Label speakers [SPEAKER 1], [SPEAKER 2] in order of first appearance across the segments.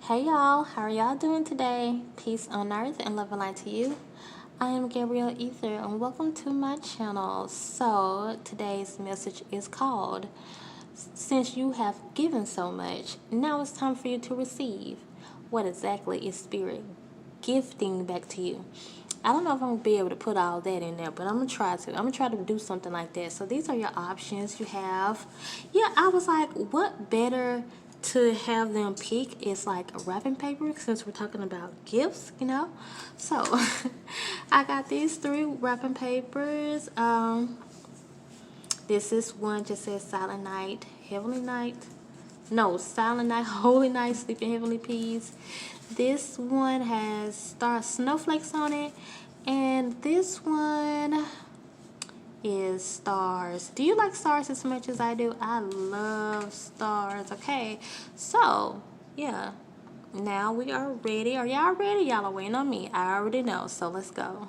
[SPEAKER 1] Hey y'all, how are y'all doing today? Peace on earth and love and light to you. I am Gabrielle Ether and welcome to my channel. So today's message is called, since you have given so much, now it's time for you to receive. What exactly is Spirit gifting back to you? I don't know if I'm going to be able to put all that in there, but I'm going to try to. I'm going to try to do something like that. So these are your options you have. Yeah, I was like, what better to have them pick is like a wrapping paper, since we're talking about gifts, you know? So I got these 3 wrapping papers. This is one just says Silent Night, Heavenly Night. No, Silent Night, Holy Night, Sleeping Heavenly Peace. This one has star snowflakes on it, and this one is stars. Do you like stars as much as I do? I love stars. Okay, so yeah, now we are ready. Are y'all ready? Y'all are waiting on me. I already know, so let's go.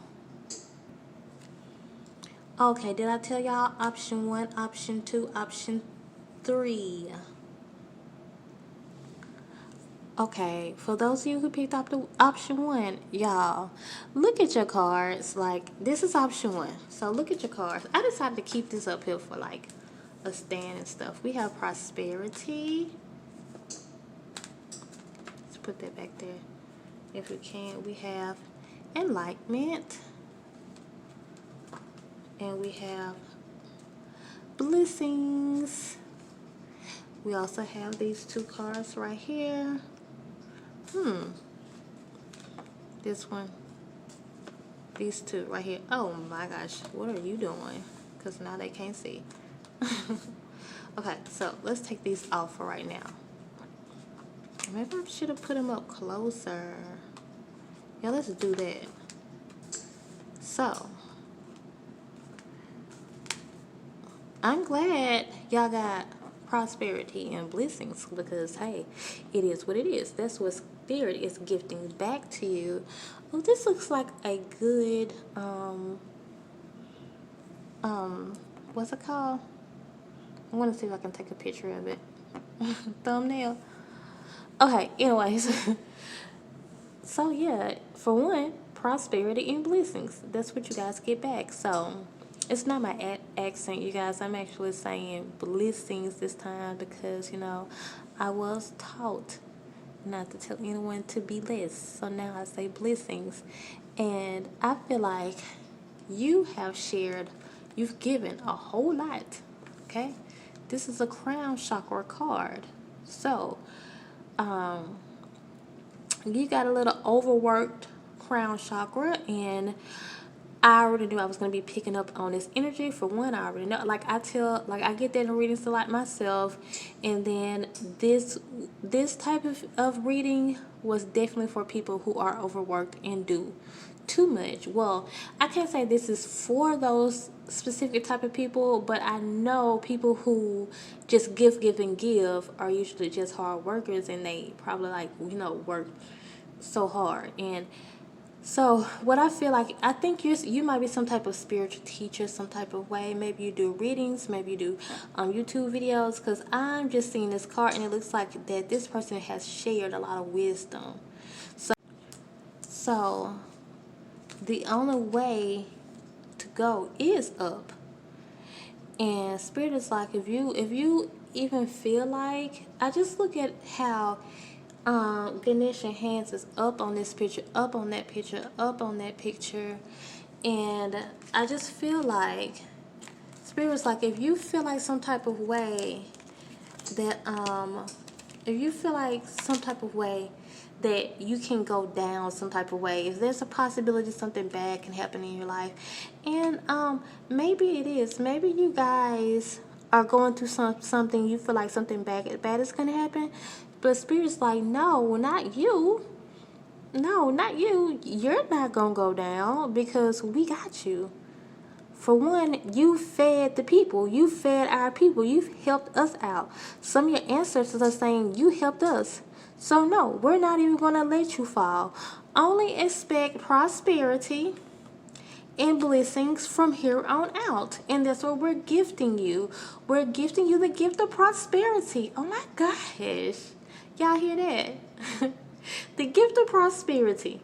[SPEAKER 1] Okay, did I tell y'all option 1, option 2, option 3? Okay, for those of you who picked up the option 1, y'all, look at your cards. Like, this is option 1. So look at your cards. I decided to keep this up here for like a stand and stuff. We have prosperity. Let's put that back there if we can. We have enlightenment. And we have blessings. We also have these 2 cards right here. This one. These 2 right here. Oh my gosh. What are you doing? Because now they can't see. Okay, so let's take these off for right now. Maybe I should have put them up closer. Yeah, let's do that. So, I'm glad y'all got prosperity and blessings, because hey, it is what it is. That's what Spirit is gifting back to you. Oh, this looks like a good what's it called? I want to see if I can take a picture of it. Thumbnail. Okay, anyways. So yeah, for one, prosperity and blessings. That's what you guys get back. So it's not my accent, you guys. I'm actually saying blessings this time because, you know, I was taught not to tell anyone to be less. So now I say blessings. And I feel like you have shared, you've given a whole lot, okay? This is a crown chakra card. So, you got a little overworked crown chakra, and I already knew I was going to be picking up on this energy. For one, I already know, like I get that in readings a lot myself, and then this type of reading was definitely for people who are overworked and do too much. Well, I can't say this is for those specific type of people, but I know people who just give are usually just hard workers, and they probably, like, you know, work so hard. And so what I feel like, I think you might be some type of spiritual teacher, some type of way. Maybe you do readings, maybe you do YouTube videos, because I'm just seeing this card and it looks like that this person has shared a lot of wisdom. So the only way to go is up. And Spirit is like, if you even feel like, I just look at how Ganesha hands is up on this picture, up on that picture, up on that picture, and I just feel like Spirit's like, if you feel like some type of way that that you can go down some type of way, if there's a possibility something bad can happen in your life, and maybe it is, maybe you guys are going through something, you feel like something bad is going to happen, but Spirit's like, no, not you. No, not you. You're not going to go down, because we got you. For one, you fed the people. You fed our people. You've helped us out. Some of your ancestors are saying you helped us. So no, we're not even going to let you fall. Only expect prosperity and blessings from here on out. And that's what we're gifting you. We're gifting you the gift of prosperity. Oh my gosh. Y'all hear that? The gift of prosperity.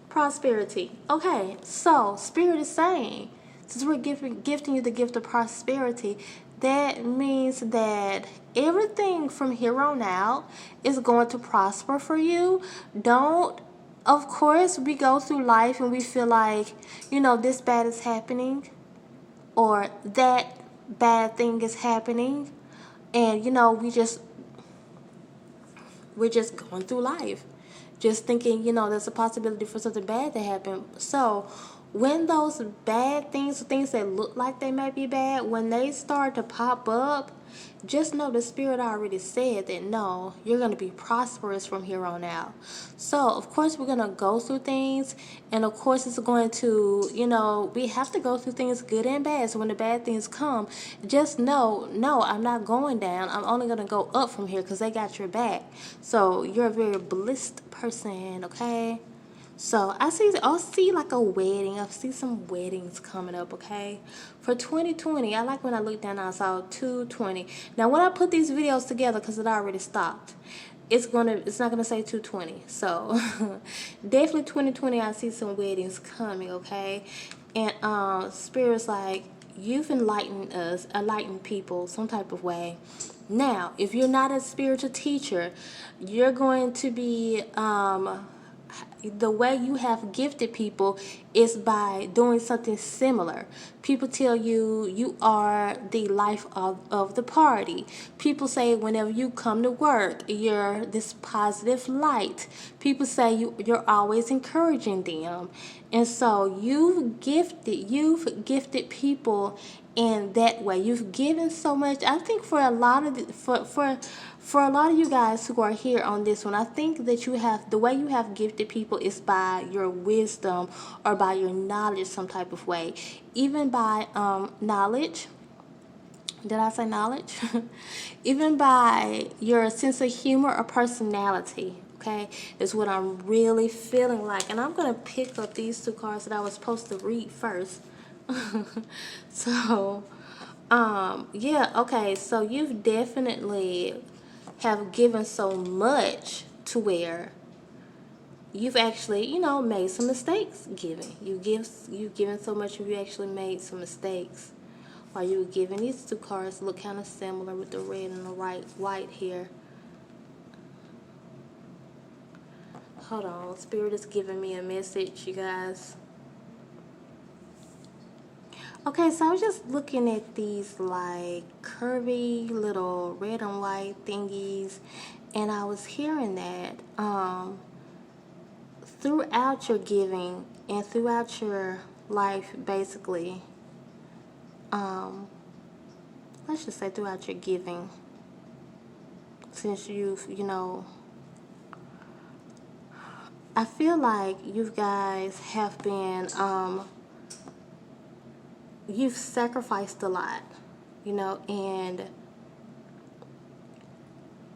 [SPEAKER 1] Prosperity. Okay, so Spirit is saying, since we're gifting you the gift of prosperity, that means that everything from here on out is going to prosper for you. Don't, of course, we go through life and we feel like, this bad is happening or that bad thing is happening. And, we're just going through life, just thinking, there's a possibility for something bad to happen. So when those bad things, things that look like they may be bad, when they start to pop up, just know the Spirit already said that no, you're going to be prosperous from here on out. So, of course, we're going to go through things. And, of course, it's going to, we have to go through things good and bad. So when the bad things come, just know, no, I'm not going down. I'm only going to go up from here because they got your back. So you're a very blessed person, okay? So I see like a wedding. I see some weddings coming up, okay? For 2020, I like when I looked down, I saw 220. Now when I put these videos together, because it already stopped, it's not gonna say 220. So definitely 2020, I see some weddings coming, okay? And Spirit's like, you've enlightened us, enlightened people some type of way. Now, if you're not a spiritual teacher, you're going to be the way you have gifted people is by doing something similar. People tell you you are the life of the party. People say whenever you come to work, you're this positive light. People say you're always encouraging them. And so you've gifted people in that way. You've given so much. I think for a lot of for a lot of you guys who are here on this one, I think that the way you have gifted people is by your wisdom or by your knowledge some type of way. Even by knowledge. Did I say knowledge? Even by your sense of humor or personality, okay, is what I'm really feeling like. And I'm going to pick up these two cards that I was supposed to read first. So, yeah, okay, so you've definitely have given so much to where you've actually, made some mistakes giving. You've given so much, you actually made some mistakes. While you were giving, these two cards look kind of similar with the red and the white here. Hold on, Spirit is giving me a message, you guys. Okay, so I was just looking at these like curvy little red and white thingies, and I was hearing that throughout your giving and throughout your life, basically, let's just say throughout your giving, since you've, I feel like you guys have been, you've sacrificed a lot, and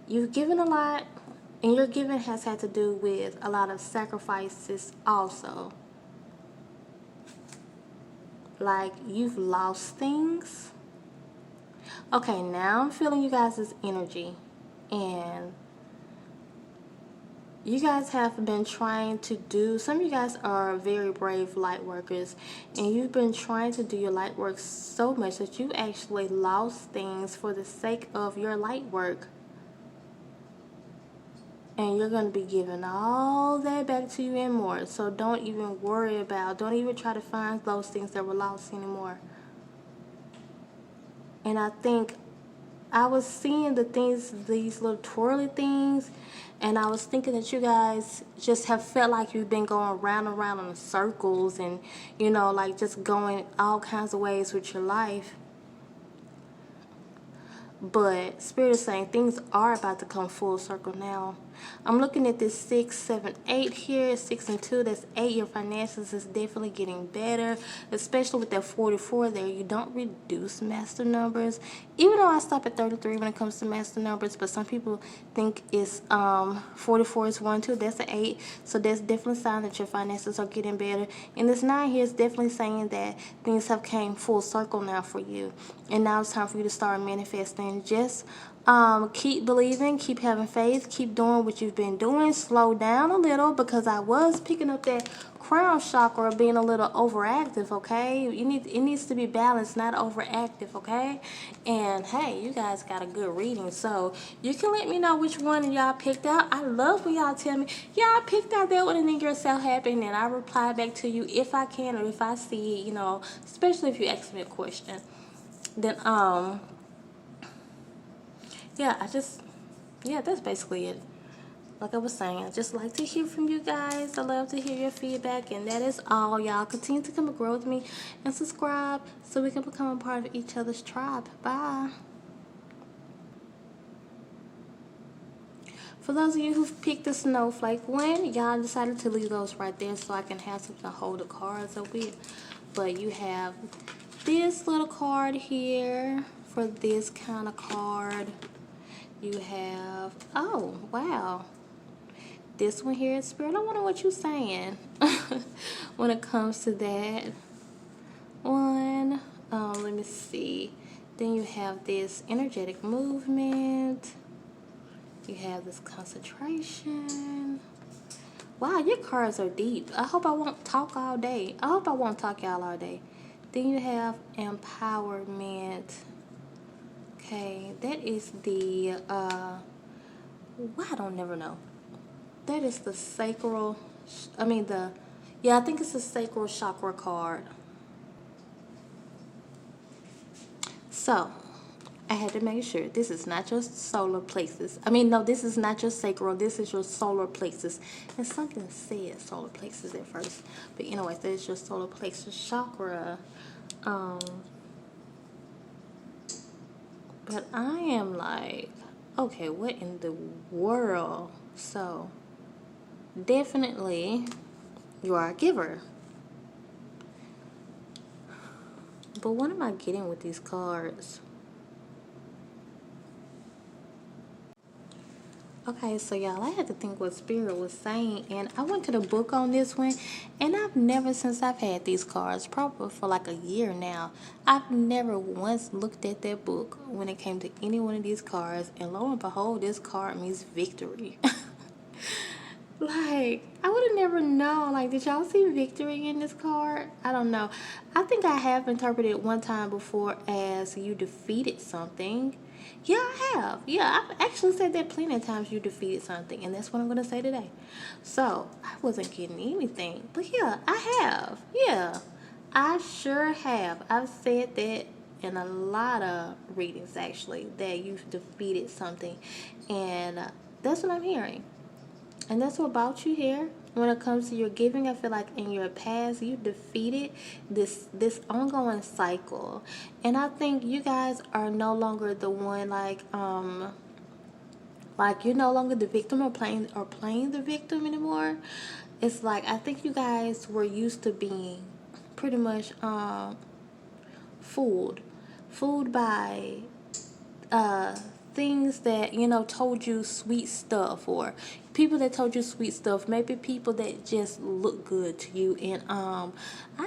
[SPEAKER 1] you've given a lot, and your giving has had to do with a lot of sacrifices also. Like, you've lost things. Okay, now I'm feeling you guys' energy, and you guys have been trying to do, some of you guys are very brave light workers, and you've been trying to do your light work so much that you actually lost things for the sake of your light work. And you're going to be giving all that back to you and more. So don't even worry about, don't even try to find those things that were lost anymore. And I think I was seeing the things, these little twirly things, and I was thinking that you guys just have felt like you've been going round and round in circles and, like just going all kinds of ways with your life. But Spirit is saying things are about to come full circle now. I'm looking at this 6, 7, 8 here. 6 and 2, that's 8. Your finances is definitely getting better, especially with that 44 there. You don't reduce master numbers, even though I stop at 33 when it comes to master numbers. But some people think it's 44 is 1, 2. That's an 8. So that's definitely a sign that your finances are getting better. And this 9 here is definitely saying that things have came full circle now for you. And now it's time for you to start manifesting. Just keep believing, keep having faith, keep doing what you've been doing. Slow down a little, because I was picking up that crown chakra being a little overactive, okay? It needs to be balanced, not overactive, okay? And hey, you guys got a good reading, so you can let me know which one y'all picked out. I love when y'all tell me, yeah, I picked out that one, and then yourself happened, and I reply back to you if I can, or if I see it, you know, especially if you ask me a question. Then yeah, that's basically it. Like I was saying, I just like to hear from you guys. I love to hear your feedback, and that is all. Y'all continue to come and grow with me and subscribe so we can become a part of each other's tribe. Bye. For those of you who've picked the snowflake one, y'all decided to leave those right there so I can have something to hold the cards up with. But you have this little card here for this kind of card. You have, oh, wow. This one here is Spirit. I wonder what you're saying when it comes to that one. Let me see. Then you have this energetic movement. You have this concentration. Wow, your cards are deep. I hope I won't talk all day. I hope I won't talk y'all all day. Then you have empowerment. Okay, that is the, I don't never know. That is the sacral, I think it's the sacral chakra card. So, I had to make sure this is not your solar plexus. No, this is not your sacral. This is your solar plexus. And something said solar plexus at first. But anyway, that is your solar plexus chakra. But I am like, okay, what in the world? So, definitely, you are a giver. But what am I getting with these cards? Okay, so y'all, I had to think what Spirit was saying, and I went to the book on this one, and since I've had these cards, probably for like a year now, I've never once looked at that book when it came to any one of these cards, and lo and behold, this card means victory. Like, I would have never known. Like, did y'all see victory in this card? I don't know. I think I have interpreted it one time before as you defeated something. Yeah, I have. Yeah, I've actually said that plenty of times, you defeated something. And that's what I'm going to say today. So, I wasn't getting anything. But yeah, I have. Yeah, I sure have. I've said that in a lot of readings, actually, that you've defeated something. And that's what I'm hearing. And that's what about you here. When it comes to your giving, I feel like in your past, you defeated this ongoing cycle. And I think you guys are no longer the one, like you're no longer the victim or playing the victim anymore. It's like, I think you guys were used to being pretty much fooled by things that, told you sweet stuff, or people that told you sweet stuff, maybe people that just look good to you. And I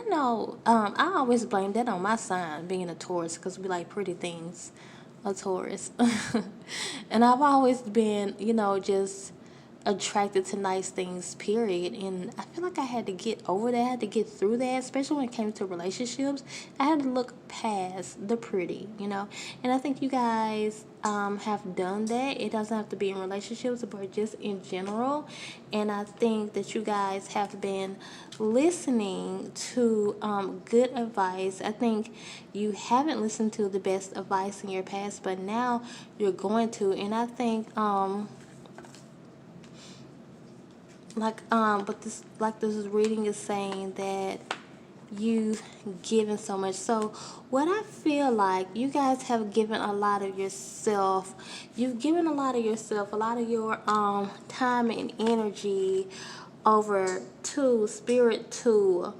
[SPEAKER 1] know I always blame that on my sign, being a Taurus, because we like pretty things, a Taurus. And I've always been, just attracted to nice things, period. And I feel like I had to get over that. I had to get through that, especially when it came to relationships. I had to look past the pretty, and I think you guys have done that. It doesn't have to be in relationships, but just in general. And I think that you guys have been listening to good advice. I think you haven't listened to the best advice in your past, but now you're going to. And I think but this reading is saying that you've given so much. So what I feel like, you guys have given a lot of yourself. You've given a lot of yourself, a lot of your time and energy over to Spirit to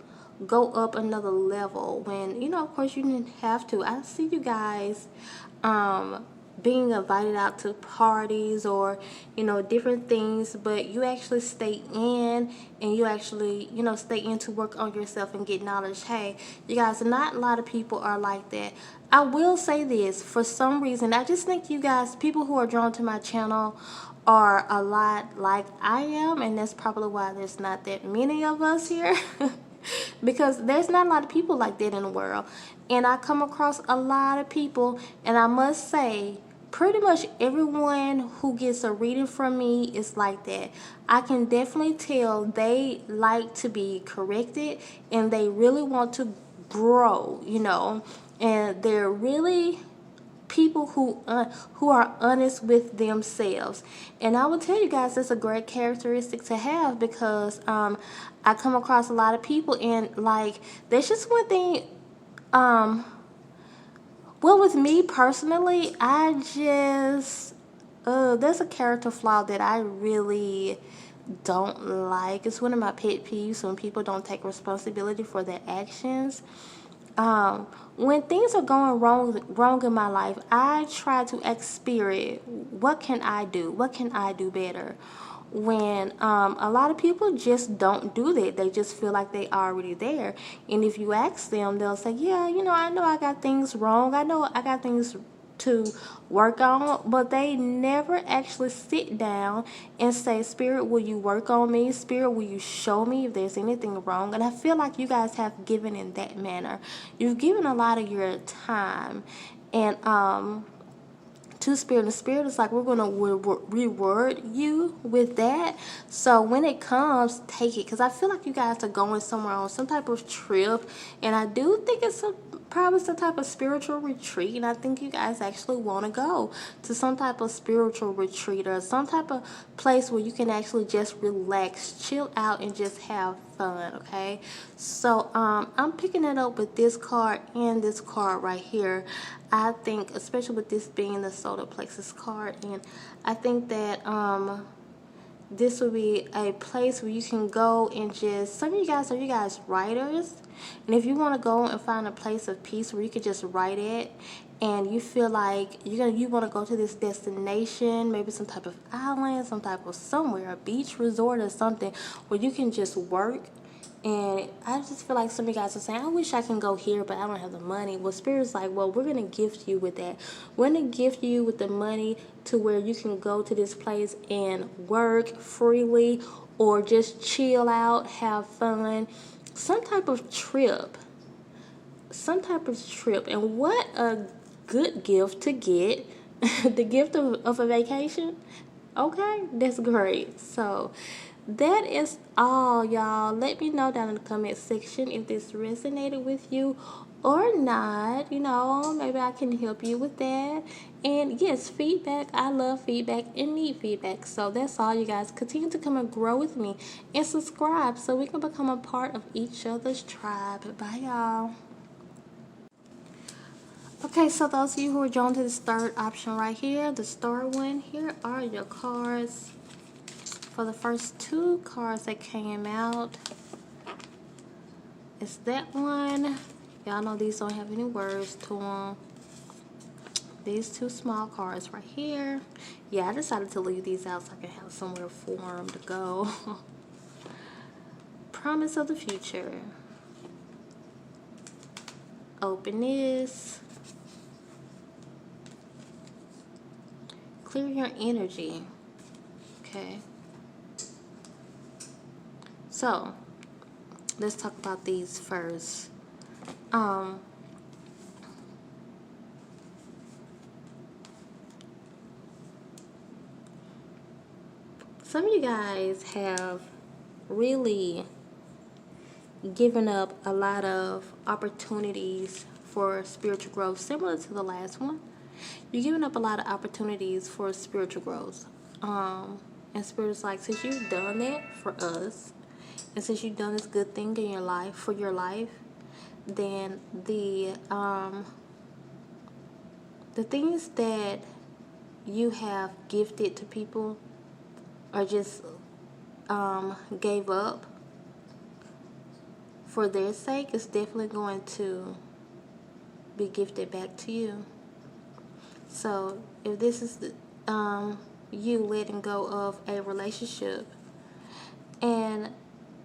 [SPEAKER 1] go up another level, when of course you didn't have to. I see you guys being invited out to parties or, you know, different things, but you actually stay in and you actually, you know, stay in to work on yourself and get knowledge. Hey, you guys, not a lot of people are like that. I will say this, for some reason, I just think you guys, people who are drawn to my channel, are a lot like I am, and that's probably why there's not that many of us here. Because there's not a lot of people like that in the world, and I come across a lot of people, and I must say pretty much everyone who gets a reading from me is like that. I can definitely tell they like to be corrected and they really want to grow, you know, and they're really people who are honest with themselves. And I will tell you guys, that's a great characteristic to have, because I come across a lot of people, and like, there's just one thing, well, with me personally, I just there's a character flaw that I really don't like. It's one of my pet peeves, when people don't take responsibility for their actions. When things are going wrong in my life, I try to ask spirit, what can I do? What can I do better? When a lot of people just don't do that. They just feel like they already there. And if you ask them, they'll say, yeah, you know I got things wrong. I know I got things to work on, but they never actually sit down and say, spirit, will you work on me? Spirit, will you show me if there's anything wrong? And I feel like you guys have given in that manner. You've given a lot of your time and to spirit. The spirit is like, we're going to reward you with that. So when it comes, take it, because I feel like you guys are going somewhere on some type of trip, and I do think it's probably some type of spiritual retreat, and I think you guys actually want to go to some type of spiritual retreat or some type of place where you can actually just relax, chill out, and just have fun. Okay, so I'm picking it up with this card and this card right here. I think, especially with this being the solar plexus card, and I think that this will be a place where you can go and just, some of you guys writers, and if you want to go and find a place of peace where you can just write it, and you feel like you want to go to this destination, maybe some type of island, some type of somewhere, a beach resort or something, where you can just work. And I just feel like some of you guys are saying, I wish I can go here, but I don't have the money. Well, Spirit's like, well, we're going to gift you with that. We're going to gift you with the money to where you can go to this place and work freely, or just chill out, have fun. Some type of trip. And what a good gift to get. The gift of a vacation. Okay, that's great. So that is all, y'all. Let me know down in the comment section if this resonated with you or not. You know, maybe I can help you with that. And yes, feedback. I love feedback and need feedback. So that's all, you guys. Continue to come and grow with me and subscribe so we can become a part of each other's tribe. Bye, y'all. Okay, so those of you who are drawn to this third option right here, the star one, here are your cards. For the first two cards that came out, it's that one. Y'all know these don't have any words to them. These two small cards right here. Yeah, I decided to leave these out so I can have somewhere for them to go. Promise of the future. Open this. Clear your energy. Okay. So, let's talk about these first. Some of you guys have really given up a lot of opportunities for spiritual growth, similar to the last one. You're giving up a lot of opportunities for spiritual growth. And Spirit's like, since you've done that for us, and since you've done this good thing in your life, for your life, then the things that you have gifted to people or just gave up for their sake is definitely going to be gifted back to you. So if this is you letting go of a relationship, and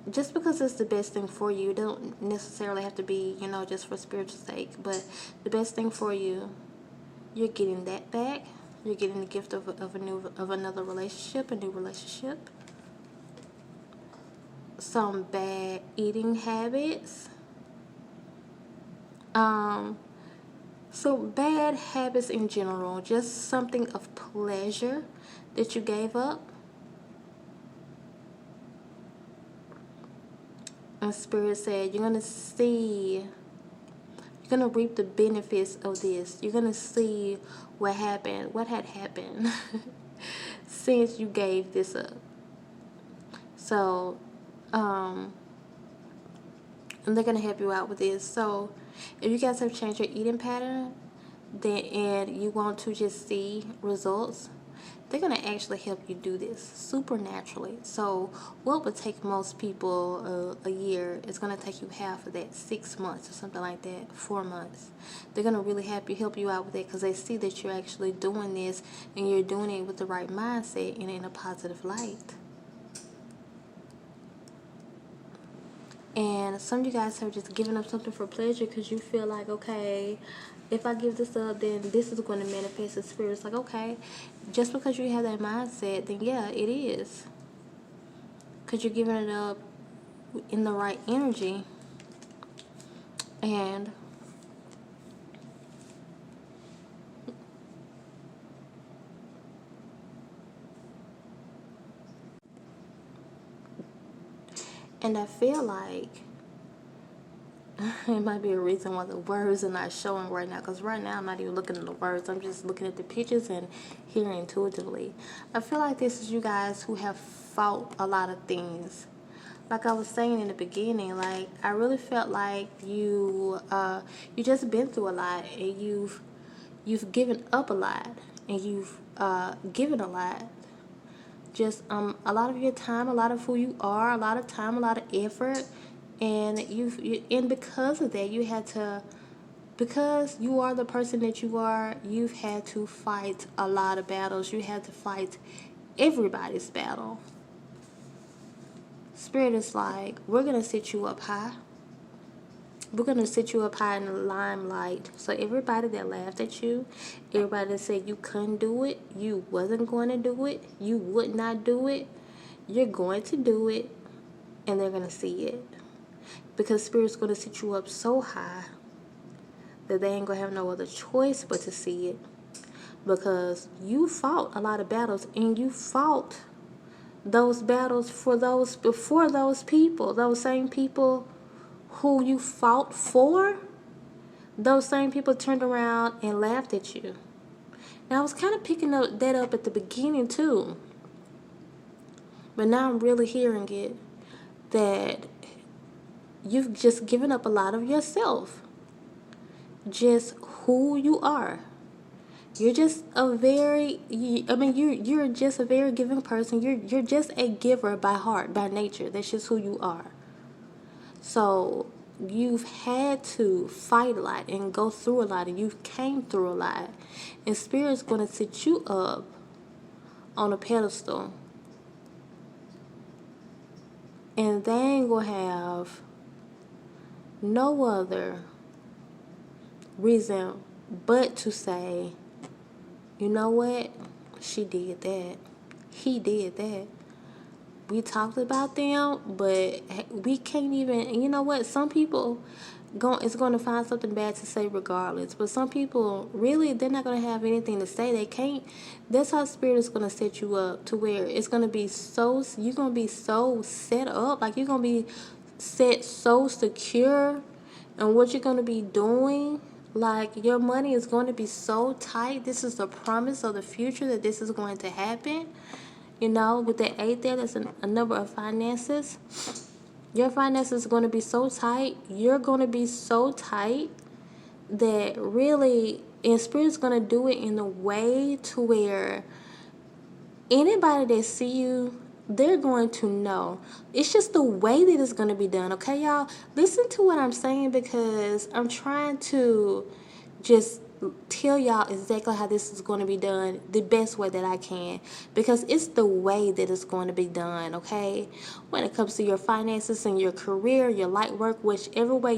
[SPEAKER 1] just because it's the best thing for you, don't necessarily have to be, you know, just for spiritual sake, but the best thing for you, you're getting that back. You're getting the gift of another relationship, a new relationship. Some bad eating habits. So bad habits in general, just something of pleasure that you gave up. And Spirit said you're going to reap the benefits of this. You're going to see what had happened since you gave this up. So, and they're going to help you out with this. So, if you guys have changed your eating pattern, and you want to just see results, they're going to actually help you do this supernaturally. So what would take most people a year is going to take you half of that, 6 months or something like that, 4 months. They're going to really help you out with it, because they see that you're actually doing this and you're doing it with the right mindset and in a positive light. And some of you guys have just given up something for pleasure because you feel like, okay, if I give this up, then this is going to manifest. The Spirit's like, okay, just because you have that mindset, then yeah, it is. Because you're giving it up in the right energy. And I feel like it might be a reason why the words are not showing right now, because right now I'm not even looking at the words. I'm just looking at the pictures and hearing intuitively. I feel like this is you guys who have fought a lot of things. Like I was saying in the beginning, like I really felt like you just been through a lot, and you've given up a lot, and you've given a lot. Just a lot of your time, a lot of who you are, a lot of time, a lot of effort, and and because of that, you had to, because you are the person that you are, you've had to fight a lot of battles. You had to fight everybody's battle. Spirit is like, we're gonna sit you up high. We're going to sit you up high in the limelight. So everybody that laughed at you, everybody that said you couldn't do it, you wasn't going to do it, you would not do it, you're going to do it, and they're going to see it. Because Spirit's going to sit you up so high that they ain't going to have no other choice but to see it. Because you fought a lot of battles, and you fought those battles for those people, those same people who you fought for. Those same people turned around and laughed at you. Now I was kind of picking that up at the beginning too, but now I'm really hearing it, that you've just given up a lot of yourself, just who you are. You're just you're just a very giving person. You're just a giver by heart, by nature. That's just who you are. So you've had to fight a lot and go through a lot, and you've came through a lot. And Spirit's going to sit you up on a pedestal. And they ain't going to have no other reason but to say, you know what? She did that. He did that. We talked about them, but we can't even, you know what? Some people is going to find something bad to say regardless. But some people, really, they're not going to have anything to say. They can't. That's how Spirit is going to set you up, to where it's going to be so, you're going to be so set up. Like, you're going to be set so secure in what you're going to be doing. Like, your money is going to be so tight. This is the promise of the future, that this is going to happen. You know, with that 8 there, that's a number of finances. Your finances are going to be so tight. You're going to be so tight that really, and Spirit's going to do it in a way to where anybody that see you, they're going to know. It's just the way that it's going to be done. Okay, y'all? Listen to what I'm saying, because I'm trying to just tell y'all exactly how this is going to be done the best way that I can, because it's the way that it's going to be done, okay? When it comes to your finances and your career, your light work, whichever way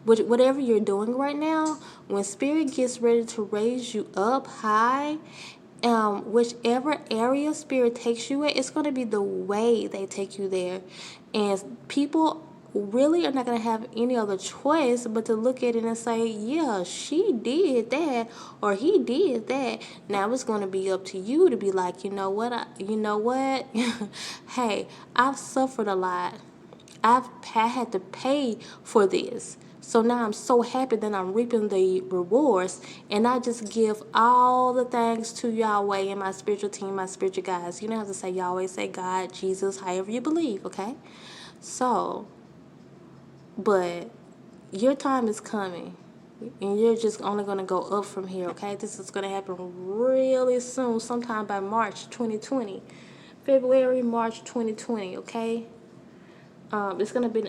[SPEAKER 1] whatever you're doing right now, when Spirit gets ready to raise you up high, whichever area Spirit takes you at, it's going to be the way they take you there. And people really are not going to have any other choice but to look at it and say, yeah, she did that or he did that. Now it's going to be up to you to be like, you know what, hey, I've suffered a lot. I had to pay for this. So now I'm so happy that I'm reaping the rewards, and I just give all the thanks to Yahweh and my spiritual team, my spiritual guys. You don't have to say Yahweh, say God, Jesus, however you believe, okay? So, but your time is coming, and you're just only going to go up from here, okay? This is going to happen really soon, sometime by March 2020. February, March 2020, okay? It's gonna be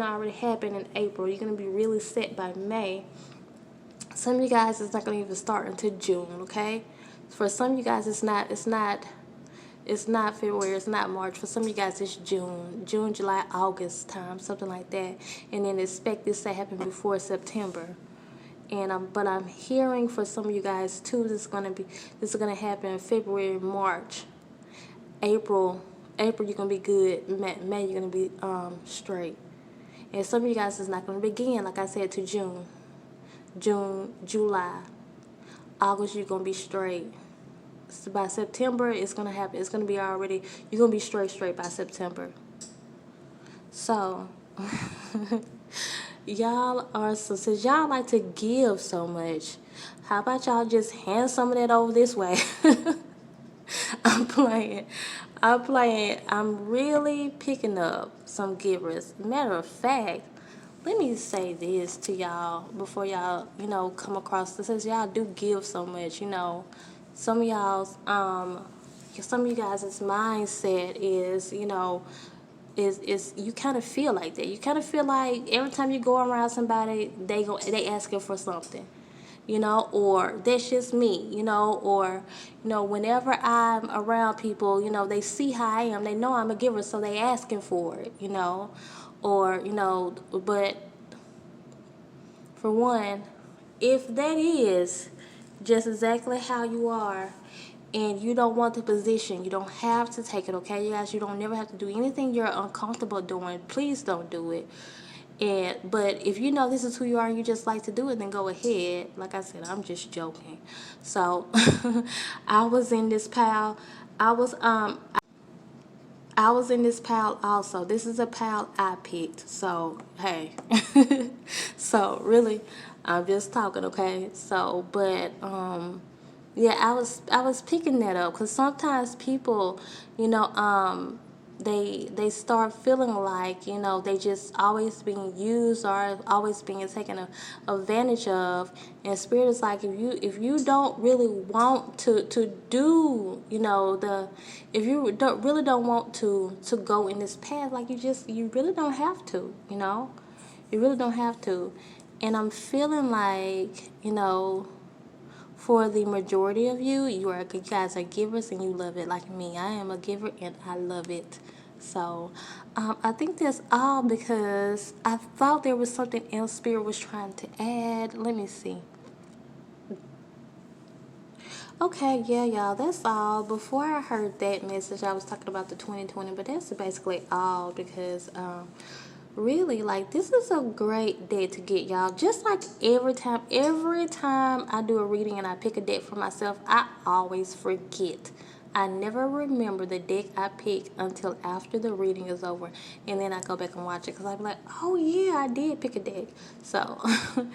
[SPEAKER 1] already happen in April. You're gonna be really set by May. Some of you guys, it's not gonna even start until June. Okay, for some of you guys, it's not February, it's not March. For some of you guys, it's June, July, August time, something like that. And then expect this to happen before September. And but I'm hearing for some of you guys too, this is gonna happen in February, March, April, you're going to be good. May, you're going to be straight. And some of you guys is not going to begin, like I said, to June, July. August, you're going to be straight. So by September, it's going to happen. It's going to be already, you're going to be straight by September. So, since y'all like to give so much, how about y'all just hand some of that over this way? I'm playing. I'm really picking up some givers. Matter of fact, let me say this to y'all before y'all, come across this. Since y'all do give so much, some of y'all's, some of you guys' mindset is, is you kind of feel like that. You kind of feel like every time you go around somebody, they asking for something. Or that's just me, or, whenever I'm around people, they see how I am, they know I'm a giver, so they asking for it, or, but for one, if that is just exactly how you are, and you don't want the position, you don't have to take it, okay, you guys? You don't never have to do anything you're uncomfortable doing. Please don't do it. But if you know this is who you are and you just like to do it, then go ahead. Like I said, I'm just joking. So I was in this pile. I was in this pile also. This is a pile I picked. So hey. So really, I'm just talking, okay? So but yeah, I was picking that up because sometimes people, they start feeling like, they just always being used or always being taken advantage of. And Spirit is like, if you don't really want to do, if you don't want to go in this path, like you really don't have to, you really don't have to. And I'm feeling like, for the majority of you guys are givers and you love it like me. I am a giver and I love it. So I think that's all because I thought there was something else Spirit was trying to add. Let me see. Okay, yeah, y'all, that's all. Before I heard that message, I was talking about the 2020, but that's basically all because really, like, this is a great deck to get, y'all. Just like every time I do a reading and I pick a deck for myself, I always forget. I never remember the deck I picked until after the reading is over, and then I go back and watch it because I be like, oh yeah, I did pick a deck. So if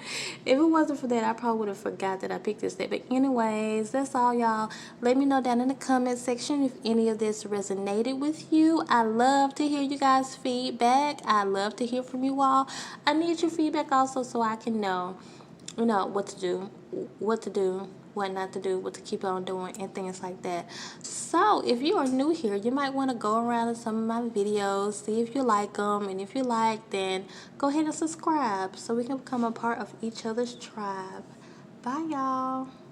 [SPEAKER 1] it wasn't for that, I probably would have forgot that I picked this deck. But anyways, that's all, y'all. Let me know down in the comment section if any of this resonated with you. I love to hear you guys' feedback. I love to hear from you all. I need your feedback also so I can know, what to do, what not to do, what to keep on doing, and things like that. So if you are new here, you might want to go around to some of my videos, see if you like them, and if you like, then go ahead and subscribe so we can become a part of each other's tribe. Bye, y'all.